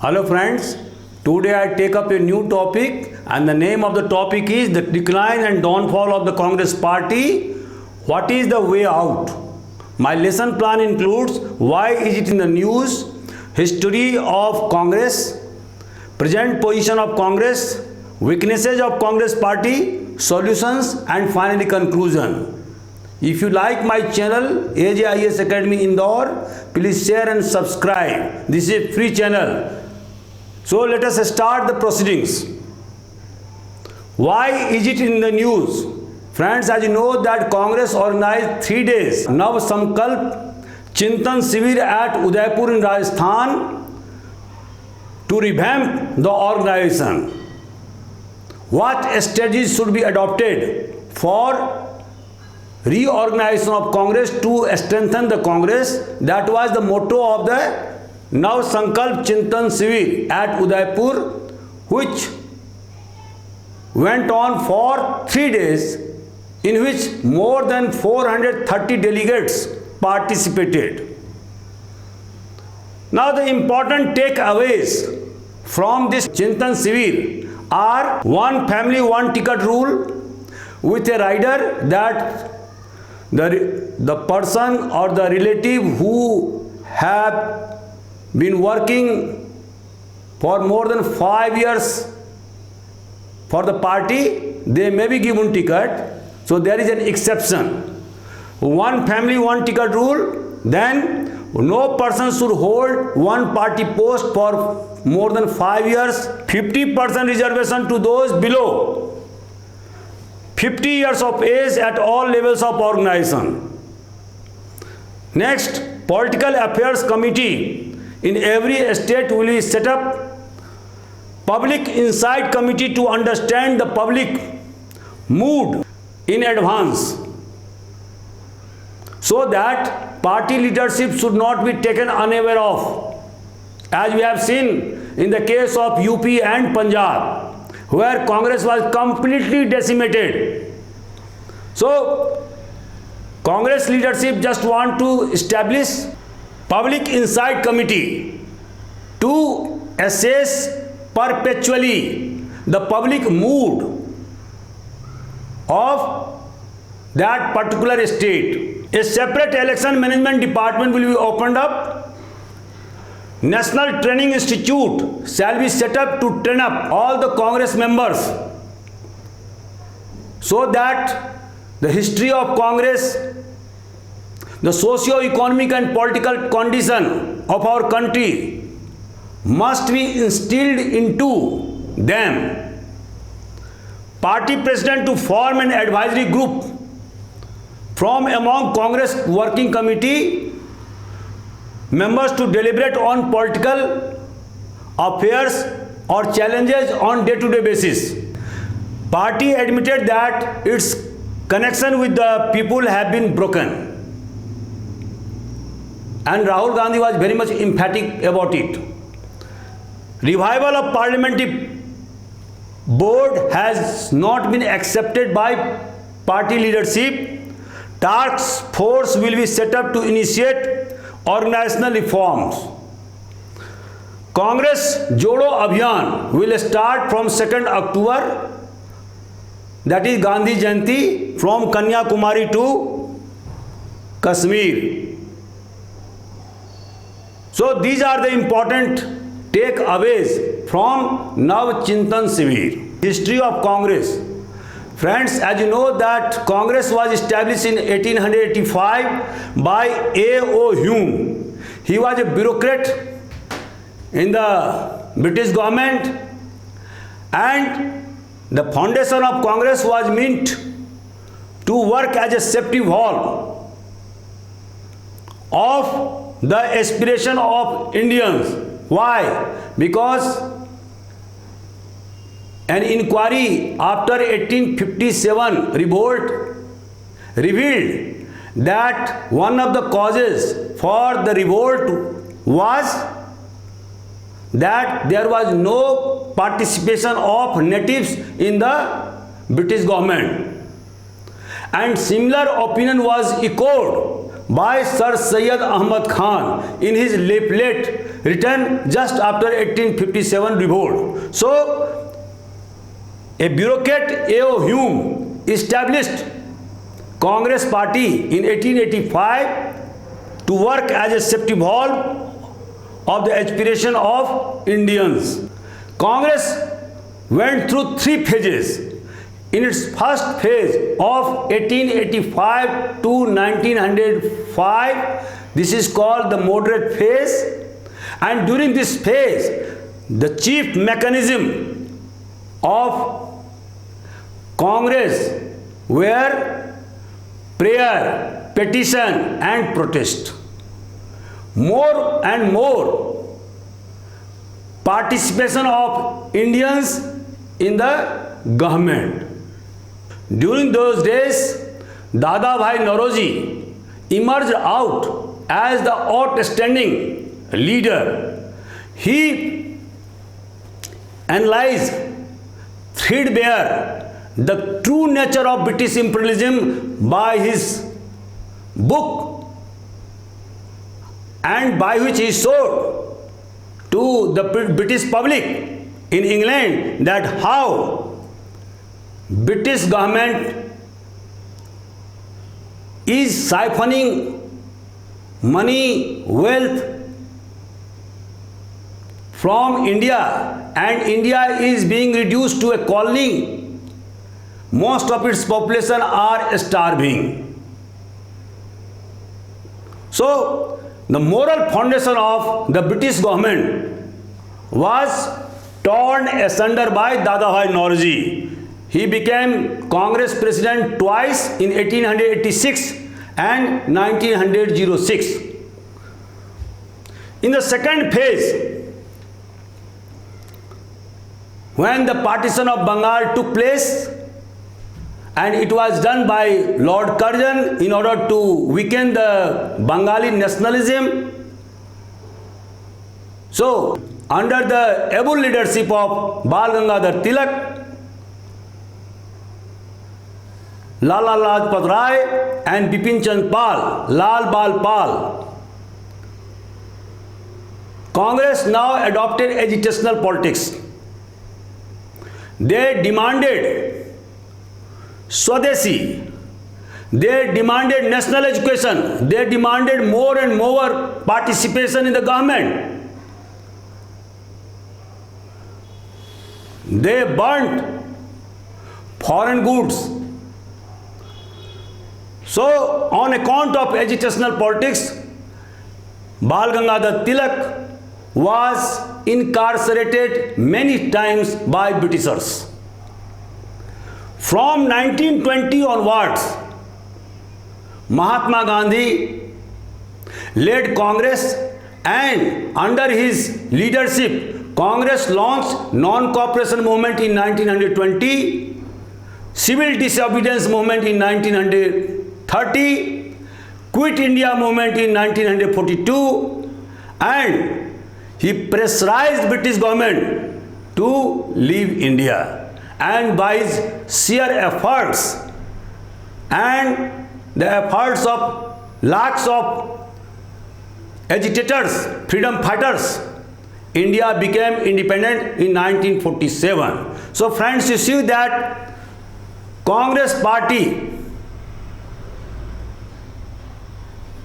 Hello friends, today I take up a new topic and the name of the topic is the decline and downfall of the Congress party. What is the way out? My lesson plan includes why is it in the news, history of Congress, present position of Congress, weaknesses of Congress party, solutions and finally conclusion. If you like my channel AJIS Academy Indore, please share and subscribe. This is a free channel. So let us start the proceedings. Why is it in the news? Friends, as you know that Congress organized 3 days Nav Sankalp Chintan Shivir at Udaipur in Rajasthan to revamp the organization. What strategies should be adopted for reorganization of Congress to strengthen the Congress? That was the motto of the Nav Sankalp Chintan Shivir at Udaipur, which went on for 3 days, in which more than 430 delegates participated. Now the important takeaways from this Chintan Shivir are: one family, one ticket rule with a rider, that the person or the relative who have been working for more than 5 years for the party, they may be given ticket. So there is an exception. One family, one ticket rule. Then no person should hold one party post for more than 5 years. 50% reservation to those below 50 years of age at all levels of organization. Next, political affairs committee in every state will be set up. Public insight committee to understand the public mood in advance, so that party leadership should not be taken unaware of, as we have seen in the case of UP and Punjab, where Congress was completely decimated. So Congress leadership just want to establish Public Insight Committee to assess perpetually the public mood of that particular state. A separate election management department will be opened up. National Training Institute shall be set up to train up all the Congress members, so that the history of Congress, the socio-economic and political condition of our country must be instilled into them. Party president to form an advisory group from among Congress working committee members to deliberate on political affairs or challenges on day-to-day basis. Party admitted that its connection with the people have been broken, and Rahul Gandhi was very much emphatic about it. Revival of parliamentary board has not been accepted by party leadership. Task force will be set up to initiate organizational reforms. Congress Jodo Abhiyan will start from 2nd October, that is Gandhi Jayanti, from Kanyakumari to Kashmir. So these are the important takeaways from Nav Chintan Shivir. History of Congress. Friends, as you know that Congress was established in 1885 by A.O. Hume. He was a bureaucrat in the British government, and the foundation of Congress was meant to work as a safety valve of the aspiration of Indians. Why? Because an inquiry after 1857 revolt revealed that one of the causes for the revolt was that there was no participation of natives in the British government. And similar opinion was echoed by Sir Syed Ahmad Khan in his leaflet written just after 1857 revolt. So, a bureaucrat A.O. Hume established Congress Party in 1885 to work as a safety valve of the aspiration of Indians. Congress went through 3 phases. In its first phase of 1885 to 1905, this is called the moderate phase, and during this phase, the chief mechanism of Congress were prayer, petition and protest. More and more participation of Indians in the government. During those days, Dadabhai Naoroji emerged out as the outstanding leader. He analyzed threadbare the true nature of British imperialism by his book, and by which he showed to the British public in England that how British government is siphoning money, wealth from India, and India is being reduced to a colony. Most of its population are starving. So, the moral foundation of the British government was torn asunder by Dadabhai Naoroji. He became Congress president twice in 1886 and 1906. In the second phase, when the partition of Bengal took place, and it was done by Lord Curzon in order to weaken the Bengali nationalism. So, under the able leadership of Bal Gangadhar Tilak, Lala Lajpat Rai and Bipin Chand Pal, Lal Bal Pal, Congress now adopted agitational politics. They demanded Swadeshi, they demanded national education, they demanded more and more participation in the government. They burnt foreign goods. So, on account of agitational politics, Bal Gangadhar Tilak was incarcerated many times by Britishers. From 1920 onwards, Mahatma Gandhi led Congress, and under his leadership, Congress launched non-cooperation movement in 1920, civil disobedience movement in 1930, Quit India movement in 1942, and he pressurized British government to leave India. And by his sheer efforts and the efforts of lakhs of agitators, freedom fighters, India became independent in 1947. So friends, you see that Congress Party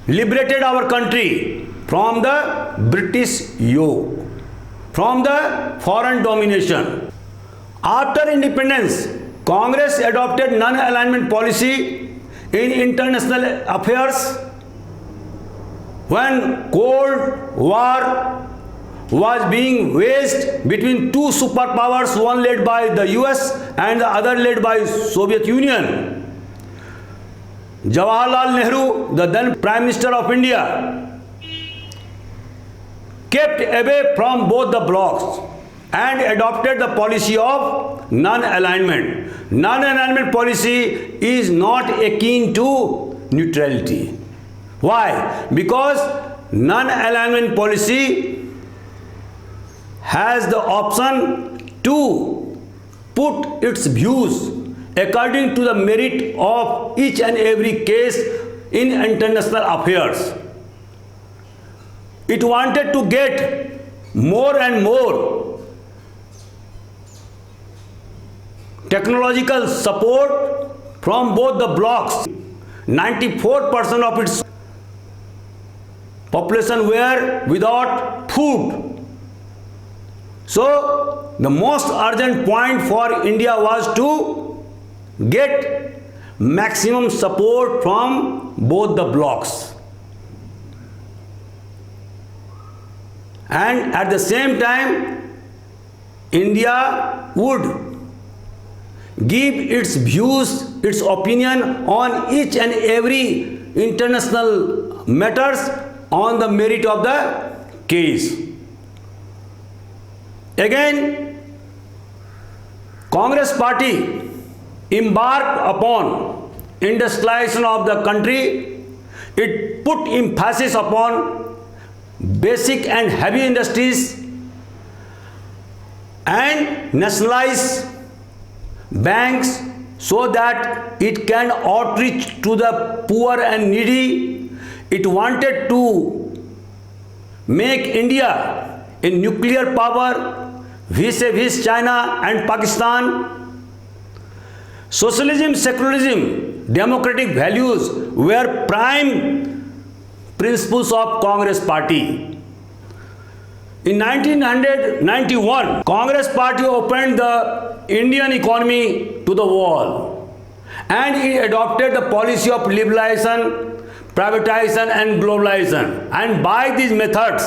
liberated our country from the British yoke, from the foreign domination. After independence, Congress adopted non-alignment policy in international affairs. When Cold War was being waged between two superpowers, one led by the US and the other led by Soviet Union, Jawaharlal Nehru, the then Prime Minister of India, kept away from both the blocs and adopted the policy of non-alignment. Non-alignment policy is not akin to neutrality. Why? Because non-alignment policy has the option to put its views according to the merit of each and every case in international affairs. It wanted to get more and more technological support from both the blocks. 94% of its population were without food. So the most urgent point for India was to get maximum support from both the blocks. And at the same time, India would give its views, its opinion on each and every international matters on the merit of the case. Again, Congress party embarked upon industrialization of the country. It put emphasis upon basic and heavy industries and nationalized banks so that it can outreach to the poor and needy. It wanted to make India a nuclear power vis-a-vis China and Pakistan. Socialism, secularism, democratic values were prime principles of Congress party. In 1991, Congress party opened the Indian economy to the wall and it adopted the policy of liberalization, privatization and globalization. And by these methods,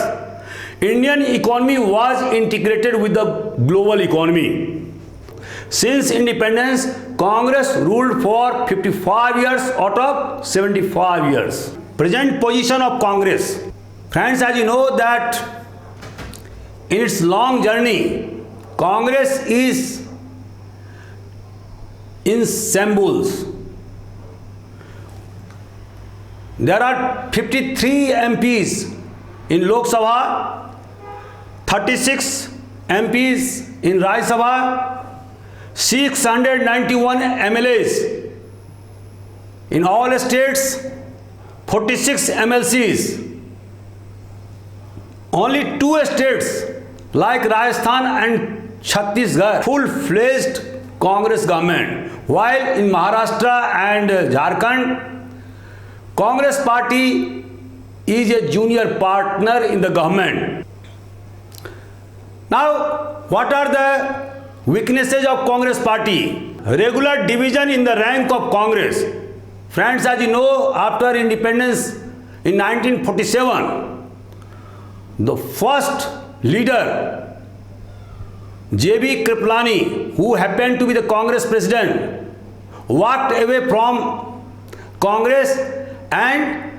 Indian economy was integrated with the global economy. Since independence, Congress ruled for 55 years out of 75 years. Present position of Congress. Friends, as you know that in its long journey, Congress is in shambles. There are 53 MPs in Lok Sabha, 36 MPs in Rajya Sabha, 691 MLAs in all states, 46 MLCs. Only 2 states like Rajasthan and Chhattisgarh full-fledged Congress government, while in Maharashtra and Jharkhand, Congress party is a junior partner in the government. Now, what are the weaknesses of Congress party? Regular division in the rank of Congress. Friends, as you know, after independence in 1947, the first leader, J.B. Kripalani, who happened to be the Congress president, walked away from Congress and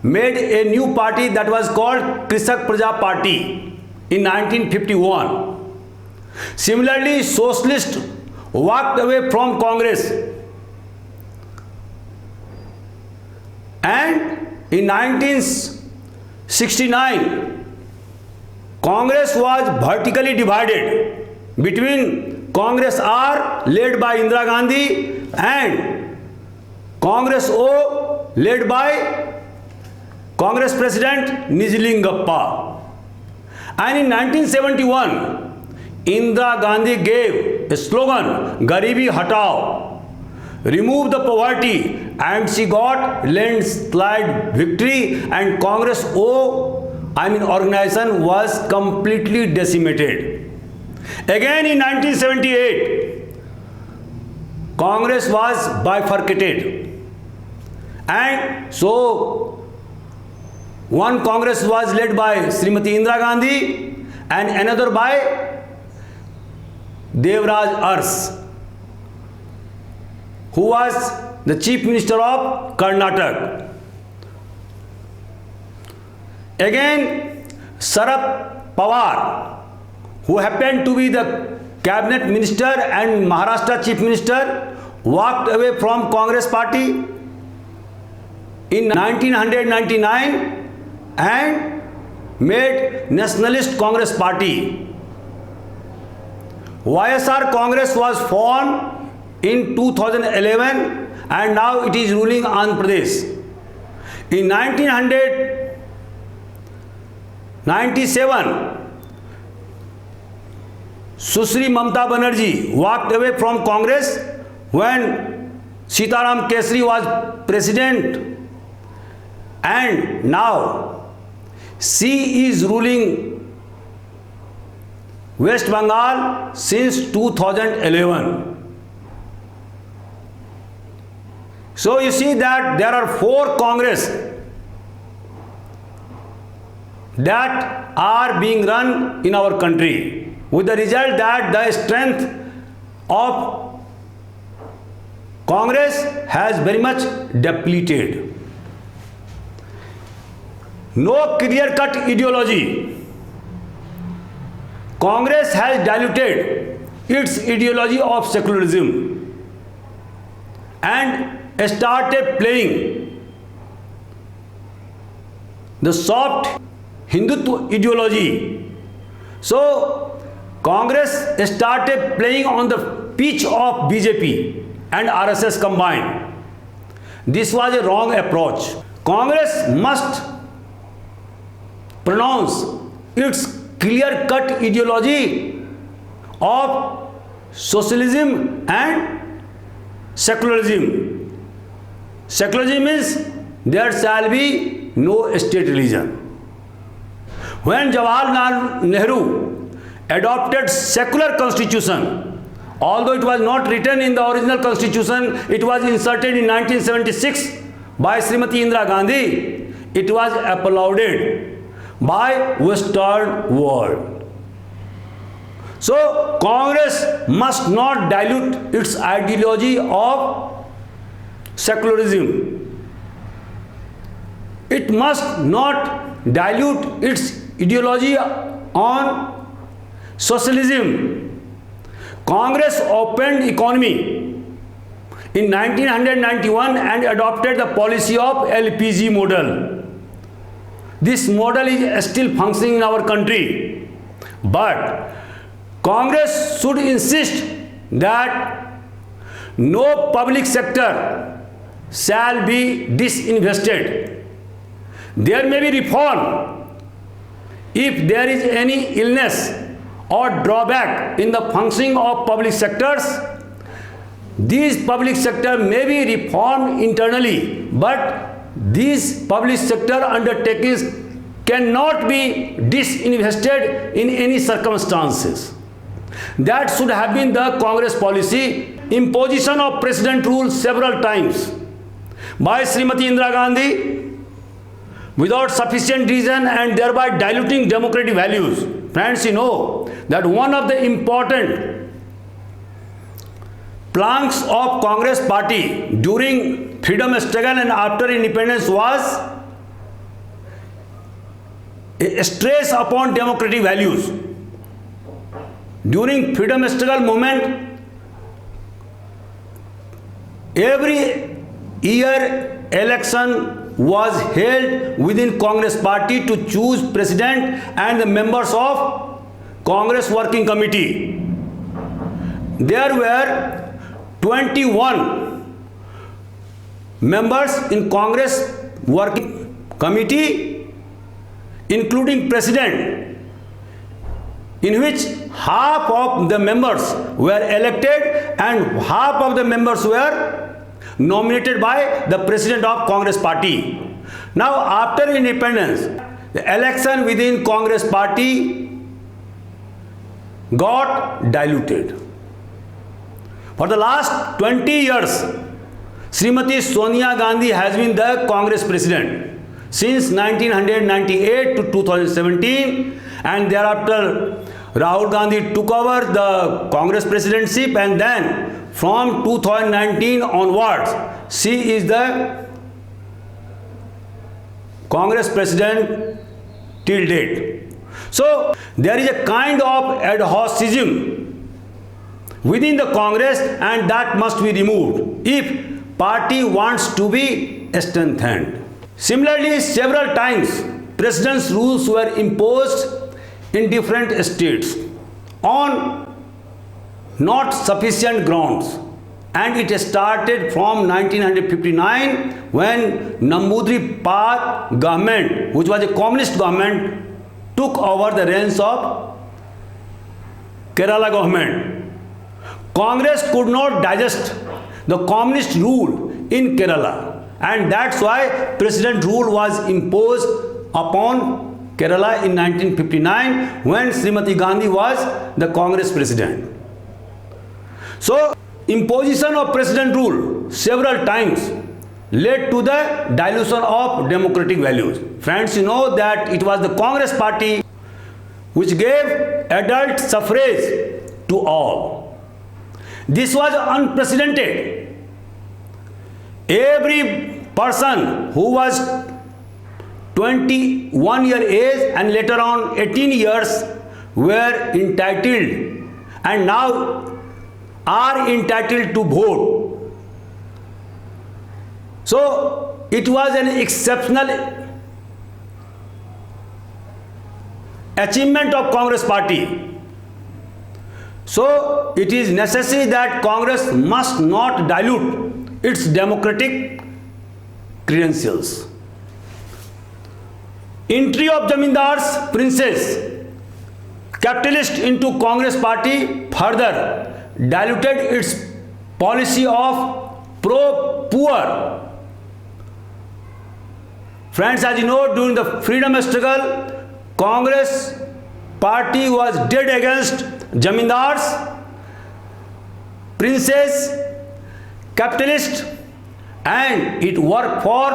made a new party that was called Krisak Praja Party in 1951. Similarly, Socialists walked away from Congress and in 1969, Congress was vertically divided between Congress R led by Indira Gandhi and Congress O led by Congress President Nijlingappa. And in 1971, Indira Gandhi gave a slogan, Garibi Hatao, remove the poverty, and she got landslide victory and Congress organization was completely decimated. Again in 1978, Congress was bifurcated and so one Congress was led by Srimati Indira Gandhi and another by Devraj Ars, who was the Chief Minister of Karnataka. Again, Sharad Pawar, who happened to be the Cabinet Minister and Maharashtra Chief Minister, walked away from Congress party in 1999 and made Nationalist Congress Party. YSR Congress was formed in 2011 and now it is ruling Andhra Pradesh. In 1997, Sushri Mamta Banerjee walked away from Congress when Sitaram Kesari was president, and now she is ruling West Bengal since 2011. So you see that there are 4 Congress that are being run in our country, with the result that the strength of Congress has very much depleted. No clear-cut ideology. Congress has diluted its ideology of secularism and started playing the soft Hindutva ideology. So Congress started playing on the pitch of BJP and RSS combined. This was a wrong approach. Congress must pronounce its clear-cut ideology of socialism and secularism. Secularism means there shall be no state religion. When Jawaharlal Nehru adopted secular constitution, although it was not written in the original constitution, it was inserted in 1976 by Srimati Indira Gandhi. It was applauded by Western world. So Congress must not dilute its ideology of secularism. It must not dilute its ideology on socialism. Congress opened economy in 1991 and adopted the policy of LPG model. This model is still functioning in our country, but Congress should insist that no public sector shall be disinvested. There may be reform if there is any illness or drawback in the functioning of public sectors. These public sector may be reformed internally, but these public sector undertakings cannot be disinvested in any circumstances. That should have been the Congress policy. Imposition of president rule several times by Srimati Indira Gandhi without sufficient reason and thereby diluting democratic values. Friends, you know that one of the important planks of Congress party during freedom struggle and after independence was a stress upon democratic values. During freedom struggle movement, every year election was held within Congress party to choose president and the members of Congress working committee. There were 21 members in Congress working committee, including president, in which half of the members were elected and half of the members were nominated by the president of Congress party. Now after independence, the election within Congress party got diluted. For the last 20 years, Srimati Sonia Gandhi has been the Congress president since 1998 to 2017, and thereafter Rahul Gandhi took over the Congress presidency, and then from 2019 onwards, she is the Congress president till date. So there is a kind of ad hocism within the Congress, and that must be removed if party wants to be strengthened. Similarly, several times president's rules were imposed in different states on not sufficient grounds, and it started from 1959 when Nambudri Pal government, which was a communist government, took over the reins of Kerala government. Congress could not digest the communist rule in Kerala, and that's why president rule was imposed upon Kerala in 1959 when Srimati Gandhi was the Congress president. So, imposition of president rule several times led to the dilution of democratic values. Friends, you know that it was the Congress party which gave adult suffrage to all. This was unprecedented. Every person who was 21 year age and later on 18 years were entitled and now are entitled to vote. So it was an exceptional achievement of Congress party. So it is necessary that Congress must not dilute its democratic credentials. Entry of Zamindars, princes, capitalist into Congress party further diluted its policy of pro-poor. Friends, as you know, during the freedom struggle, Congress party was dead against Zamindars, princes, capitalists, and it worked for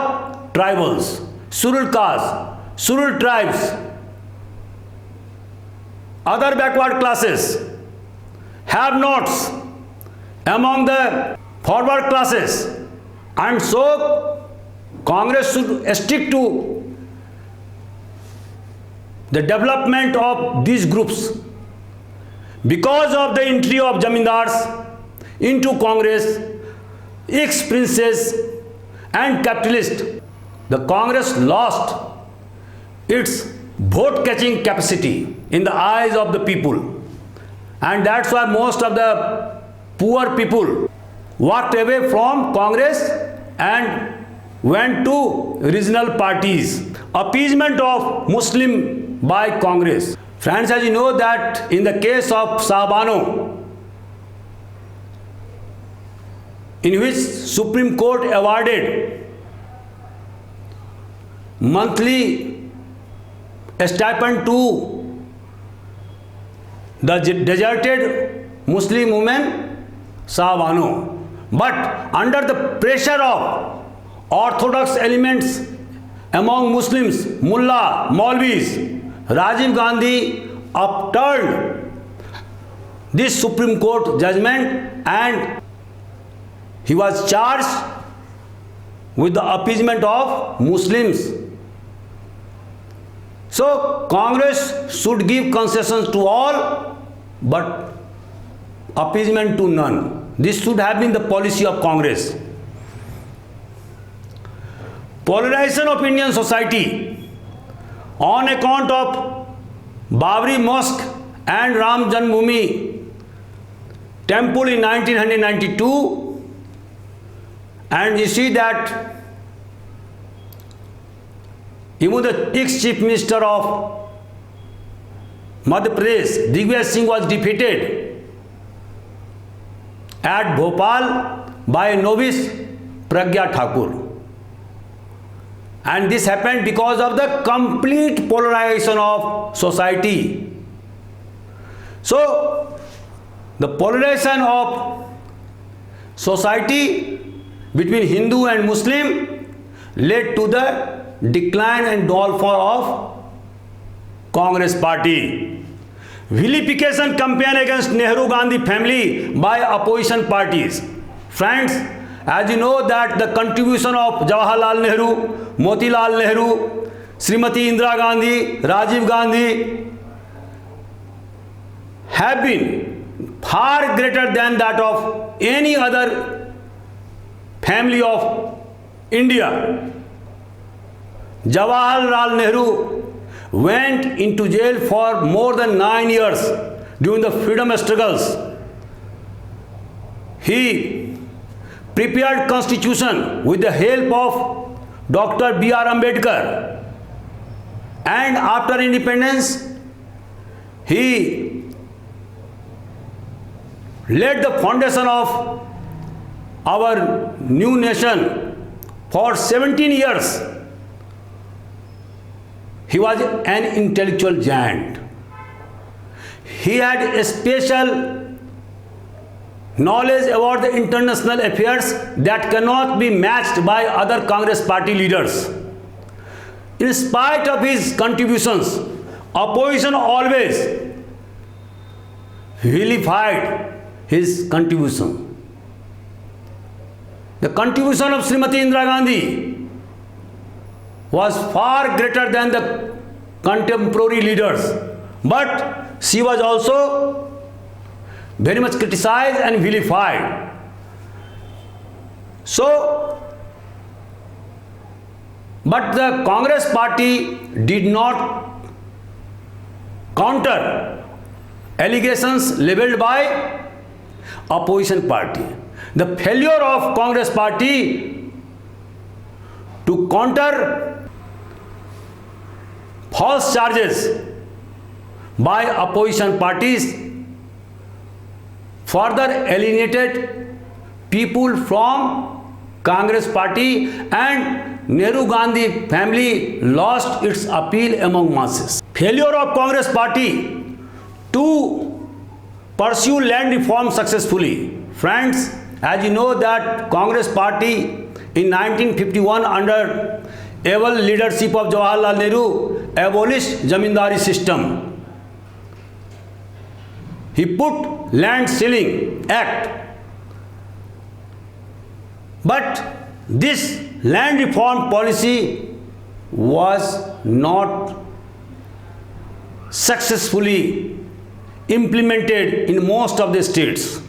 tribals, scheduled castes, scheduled tribes, other backward classes, have-nots among the forward classes, and so Congress should stick to the development of these groups. Because of the entry of Zamindars into Congress, ex-princes and capitalists, the Congress lost its vote-catching capacity in the eyes of the people. And that's why most of the poor people walked away from Congress and went to regional parties. Appeasement of Muslim by Congress. Friends, as you know that in the case of Shah Bano, in which Supreme Court awarded monthly stipend to the deserted Muslim woman Shah Bano. But under the pressure of orthodox elements among Muslims, Mullah, Maulvis, Rajiv Gandhi upturned this Supreme Court judgment and he was charged with the appeasement of Muslims. So Congress should give concessions to all but appeasement to none. This should have been the policy of Congress. Polarization of Indian society on account of Babri Mosque and Ram Janmabhoomi Temple in 1992, and you see that even the ex-chief minister of Madhya Pradesh, Digvijay Singh, was defeated at Bhopal by a novice Pragya Thakur. And this happened because of the complete polarization of society. So, the polarization of society between Hindu and Muslim led to the decline and downfall of Congress party. Vilification campaign against Nehru-Gandhi family by opposition parties. Friends, as you know that the contribution of Jawaharlal Nehru, Motilal Nehru, Srimati Indira Gandhi, Rajiv Gandhi have been far greater than that of any other family of India. Jawaharlal Nehru went into jail for more than 9 years during the freedom struggles. He prepared constitution with the help of Dr. B.R. Ambedkar, and after independence he laid the foundation of our new nation for 17 years. He was an intellectual giant. He had a special knowledge about the international affairs that cannot be matched by other Congress party leaders. In spite of his contributions, opposition always vilified his contribution. The contribution of Srimati Indira Gandhi was far greater than the contemporary leaders, but she was also very much criticized and vilified. So, but the Congress party did not counter allegations leveled by opposition party. The failure of Congress party to counter false charges by opposition parties further alienated people from Congress party, and Nehru Gandhi family lost its appeal among masses. Failure of Congress party to pursue land reform successfully. Friends, as you know that Congress party in 1951 under able leadership of Jawaharlal Nehru abolished Zamindari system. He put Land Ceiling Act. But this land reform policy was not successfully implemented in most of the states.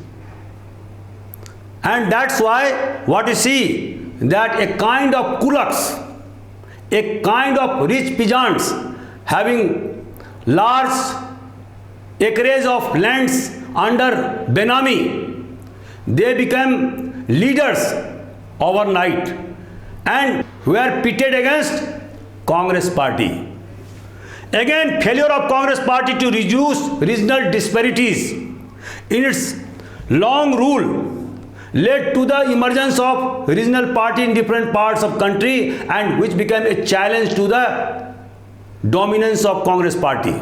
And that's why what you see that a kind of kulaks, a kind of rich peasants having large acreage of lands under Benami, they became leaders overnight and were pitted against Congress party. Again, failure of Congress party to reduce regional disparities in its long rule led to the emergence of regional party in different parts of country, and which became a challenge to the dominance of Congress party.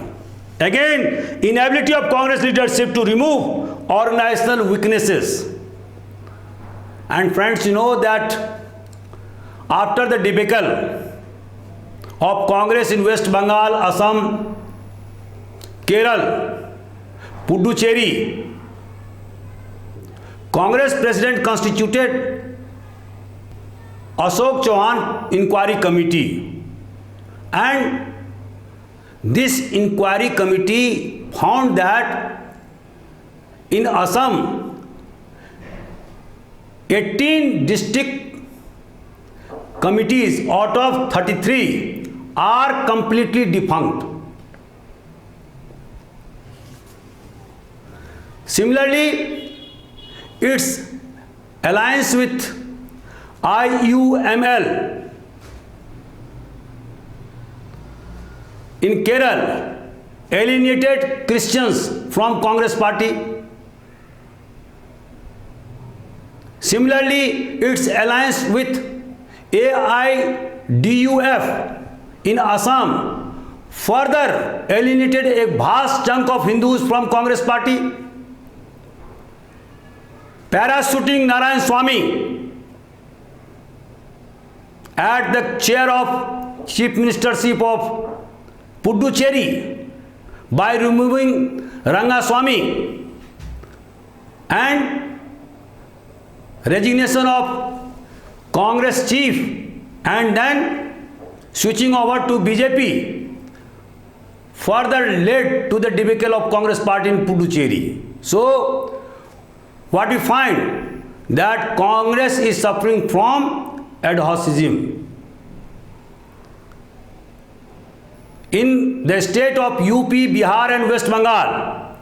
Again, inability of Congress leadership to remove organizational weaknesses. And friends, you know that after the debacle of Congress in West Bengal, Assam, Kerala, Puducherry, Congress President constituted Ashok Chauhan Inquiry Committee, and this inquiry committee found that in Assam 18 district committees out of 33 are completely defunct. Similarly, its alliance with IUML in Kerala alienated Christians from Congress party. Similarly, its alliance with AIDUF in Assam further alienated a vast chunk of Hindus from Congress party. Parachuting Narayan Swamy at the chair of Chief Ministership of Puducherry by removing Rangaswamy and resignation of Congress chief and then switching over to BJP further led to the debacle of Congress party in Puducherry. So, what we find that Congress is suffering from adhocism. In the state of UP, Bihar and West Bengal,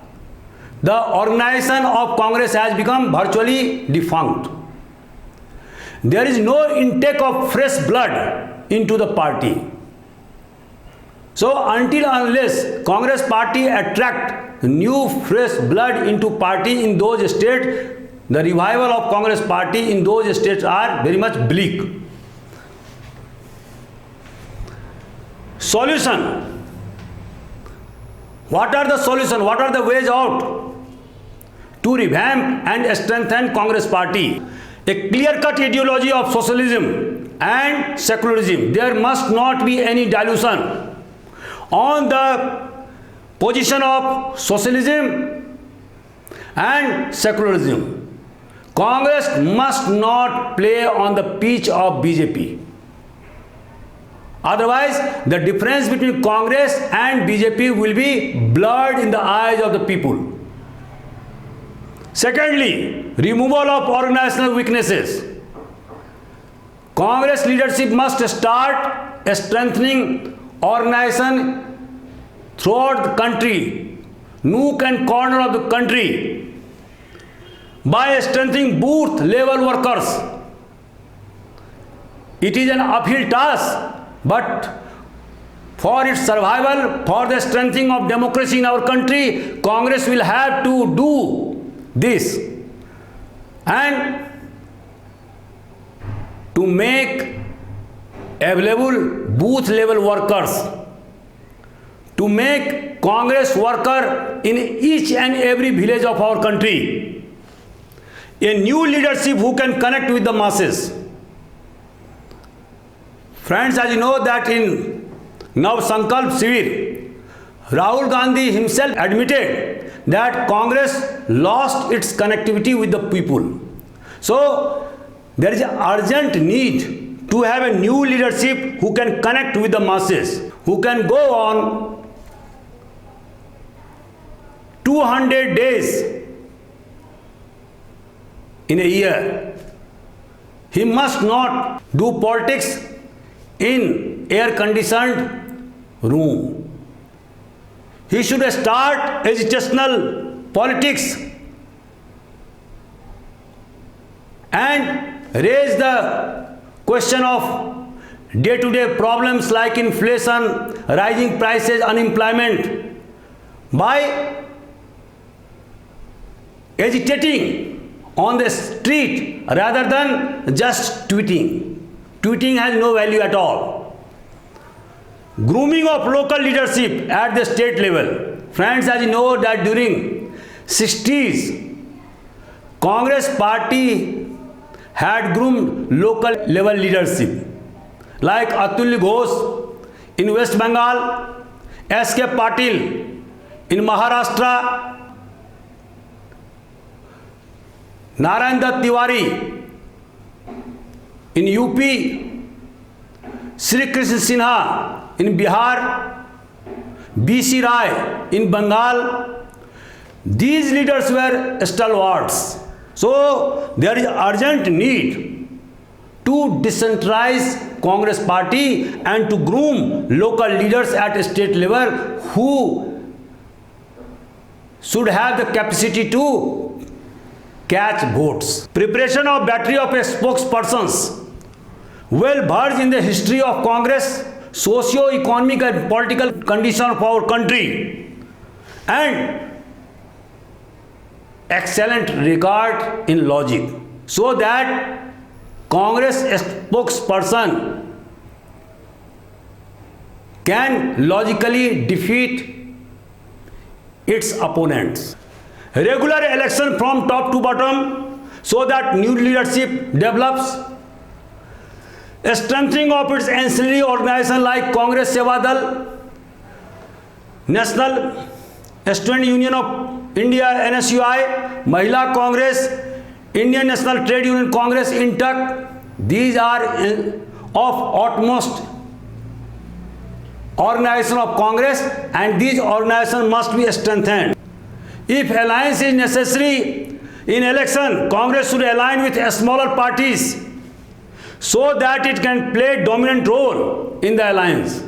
the organization of Congress has become virtually defunct. There is no intake of fresh blood into the party. So until unless Congress party attract new fresh blood into party in those states. The revival of Congress party in those states are very much bleak. Solution. What are the solution? What are the ways out to revamp and strengthen Congress party? A clear-cut ideology of socialism and secularism. There must not be any dilution on the position of socialism and secularism. Congress must not play on the pitch of BJP. Otherwise, the difference between Congress and BJP will be blurred in the eyes of the people. Secondly, removal of organizational weaknesses. Congress leadership must start strengthening organization throughout the country, nook and corner of the country, by strengthening booth level workers. It is an uphill task, but for its survival, for the strengthening of democracy in our country, Congress will have to do this, and to make available booth level workers, to make Congress worker in each and every village of our country, a new leadership who can connect with the masses. Friends, as you know that in Nav Sankalp Shivir, Rahul Gandhi himself admitted that Congress lost its connectivity with the people. So there is an urgent need to have a new leadership who can connect with the masses, who can go on 200 days in a year. He must not do politics in air-conditioned room. He should start educational politics and raise the question of day-to-day problems like inflation, rising prices, unemployment by agitating on the street rather than just tweeting. Tweeting has no value at all. Grooming of local leadership at the state level. Friends, as you know that during 60s, Congress party had groomed local level leadership like Atulya Ghosh in West Bengal, S.K. Patil in Maharashtra, Narayan Dutt Tiwari in UP, Sri Krishna Sinha in Bihar, B.C. Rai in Bengal. These leaders were stalwarts. So there is urgent need to decentralize Congress party and to groom local leaders at state level who should have the capacity to catch votes. Preparation of battery of spokespersons well versed in the history of Congress, socio-economic and political condition of our country, and excellent regard in logic, so that Congress spokesperson can logically defeat its opponents. Regular election from top to bottom so that new leadership develops. A strengthening of its ancillary organization like Congress Seva Dal, National Student Union of India NSUI, Mahila Congress, Indian National Trade Union Congress INTUC. These are of utmost organization of Congress, and these organizations must be strengthened. If alliance is necessary in election, Congress should align with smaller parties so that it can play dominant role in the alliance.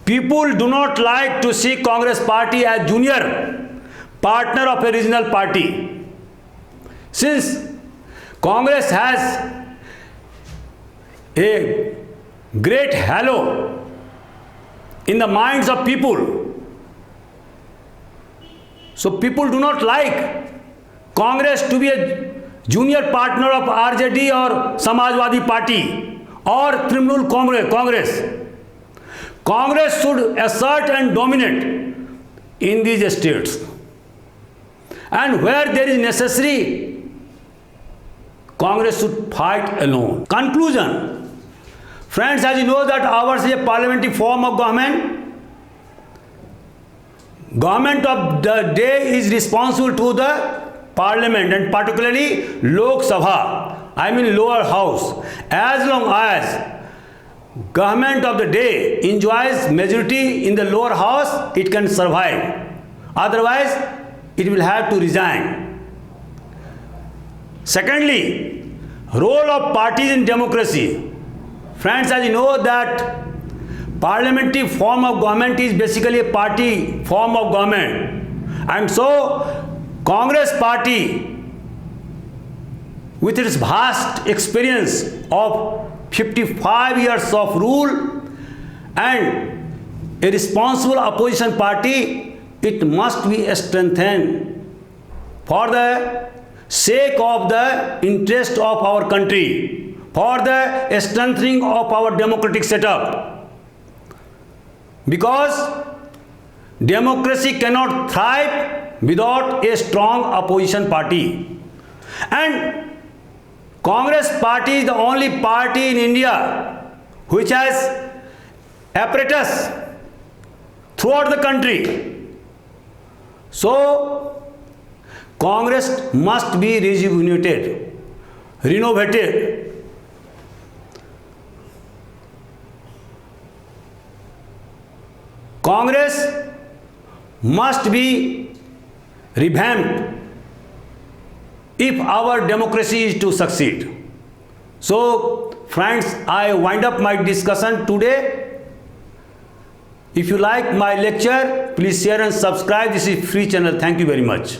People do not like to see Congress party as junior partner of a regional party. Since Congress has a great halo in the minds of people, So people do not like Congress to be a junior partner of RJD or Samajwadi Party or Trinamool Congress. Congress should assert and dominate in these states. And where there is necessary, Congress should fight alone. Conclusion. Friends, as you know that ours is a parliamentary form of government. Government of the day is responsible to the parliament and particularly Lok Sabha, I mean lower house. As long as government of the day enjoys majority in the lower house, it can survive. Otherwise, it will have to resign. Secondly, role of parties in democracy. Friends, as you know that parliamentary form of government is basically a party form of government. And so, Congress party, with its vast experience of 55 years of rule and a responsible opposition party, it must be strengthened for the sake of the interest of our country, for the strengthening of our democratic setup. Because democracy cannot thrive without a strong opposition party. And Congress party is the only party in India which has apparatus throughout the country. So, Congress must be rejuvenated, renovated. Congress must be revamped if our democracy is to succeed. So, friends, I wind up my discussion today. If you like my lecture, please share and subscribe. This is free channel. Thank you very much.